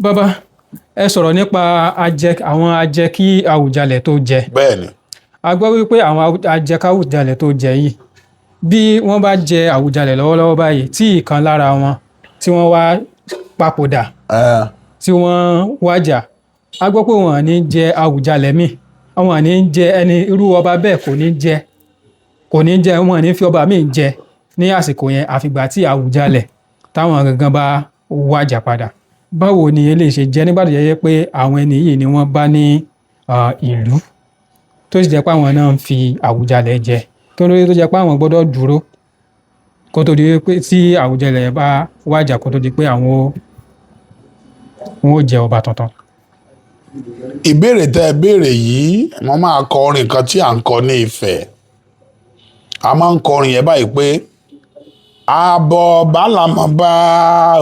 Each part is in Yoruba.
bàbá ẹ sọ̀rọ̀ nípa àwọn Ajẹ-kí-Awùjalẹ tó jẹ. Bẹ́ẹ̀ni. A gbọ́ wípé àwọn Ajẹ-kí-Awùjalẹ tó jẹ yìí bí wọ́n bá jẹ Awùjalẹ lọ́wọ́lọ́wọ́ báyìí tí ìkan lára wọn tí wọ́n wá papòdà tí wọ́n wàjà, a gbọ́ pé wọ́n ní jẹ Awùjalẹ míì, àwọn ní jẹ ẹni irú ọba bẹ́ẹ̀ kò ní jẹ wọ́n ní fi ọba míì jẹ ní àsìkò yẹn àfìgbà tí Awùjalẹ táwọn gangan bá wàjà padà. Báwo ni eléyìí ṣe jẹ́ nígbà tó jẹ́ pé àwọn ẹni yìí ni wọ́n bá ní ìlú tó sì jẹ́ pé àwọn náà ń fi Awùjalẹ jẹ kí ló dé tó jẹ́ pé àwọn gbọ́dọ̀ dúró kó tó di pé tí Awùjalẹ bá wàjà kó tó di pé àwọn ò jẹ ọba tuntun. Ìbéèrè tẹ́ ẹ béèrè yìí wọ́n máa kọ orin kan tí à ń kọ ní Ifẹ̀. A máa ń kọ orin yẹn báyìí pé àbọ̀ bálàmọ́ bá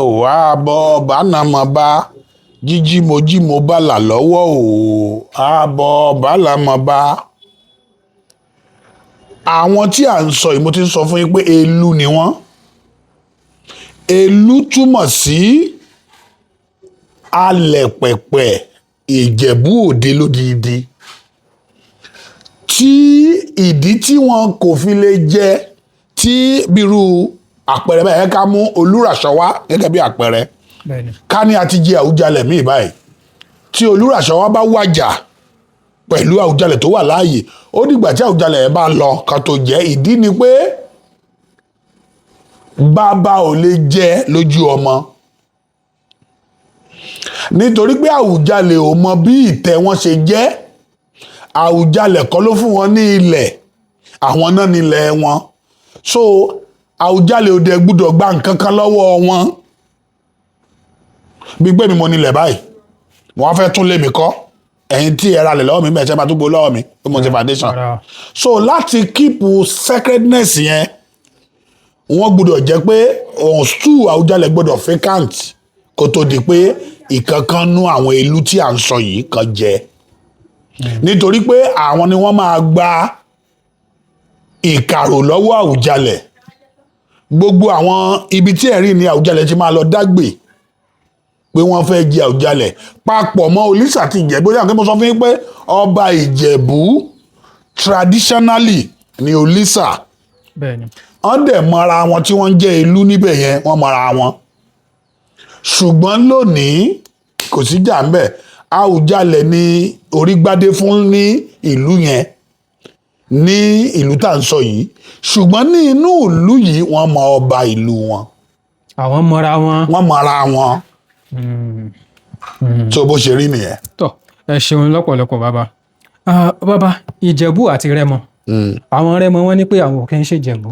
ò àbọ̀ bánàmọ́ bá jíjímo bálà lọ́wọ́ ò àbọ̀ bálàmọ́ bá. Àwọn tí à ń sọ yìí mo ti ń sọ fún yín pé èlú ni wọ́n. Èlú túmọ̀ sí alẹ̀ pẹ̀pẹ̀ Ìjẹ̀bú Òde lódìdí. Tí ìdí tí wọn kò fi lè jẹ tí bírú àpẹẹrẹ báyìí ká mú Olúràṣọ wá gẹ́gẹ́ bí àpẹẹrẹ. Ká ní a ti jẹ Awùjalẹ míì báyìí tí Olúràṣọ wá bá wàjà pẹ̀lú Awùjalẹ tó wà láàyè ó dìgbà tí Awùjalẹ yẹn bá lọ kan tó jẹ. Ìdí ni pé bàbá ò lè jẹ lójú ọmọ nítorí pé Awùjalẹ ò mọ bí ìtẹ́ wọn ṣe jẹ́. Awùjalẹ kọ́ ló fún wọn ní ilẹ̀, àwọn náà nílẹ̀ wọn. So Awùjalẹ ò dẹ̀ gbúdọ̀ gba nǹkan kan lọ́wọ́ wọn. Bí pé mi mo nílẹ̀ báyìí wọ́n fẹ́ tún lé mi kọ́, ẹ̀yin tí ẹ ra lẹ̀ lọ́wọ́ mi bẹ́ẹ̀ ṣe máa tún gbó lọ́wọ́ mi pé mo ti foundation. So láti keep sacredness yẹn wọ́n gbúdọ̀ jẹ́ pé stool Awùjalẹ gbúdọ̀ vacant kó tó di pé ìkankan nú àwọn ìlú tí à ń sọ yìí kan jẹ. Nítorí pé àwọn ni wọ́n máa gba ìkàrò lọ́wọ́ Awùjalẹ. Gbogbo àwọn ibi tí ẹ̀rí ni Awùjalẹ ti máa lọ dágbè pé wọ́n fẹ́ jẹ Awùjalẹ papọ̀ mọ́ Olísà àti Ìjẹ̀bú. Ó yà kí mo sọ fún yín pé ọba Ìjẹ̀bú traditionally ni Olísà. Wọ́n dẹ̀ mọra wọn tí wọ́n jẹ́ ìlú níbẹ̀ yẹn wọ́n mọra wọn. Ṣùgbọ́n lónìí kò sí jà ń bẹ̀. Awùjalẹ ni orígbádé fún ní ìlú yẹn ní ìlú tá à ń sọ yìí. Ṣùgbọ́n ní inú ìlú yìí wọ́n mọ ọba ìlú wọn. Àwọn mọra wọn. Wọ́n mọra wọn. Tó bó ṣe rí nìyẹn. Tọ́ ẹ ṣeun lọ́pọ̀lọpọ̀ bàbá. Bàbá Ìjẹ̀bú àti Rẹ́mọ. Àwọn Rẹ́mọ wọ́n ní pé àwọn ò kí ń ṣe Ìjẹ̀bú,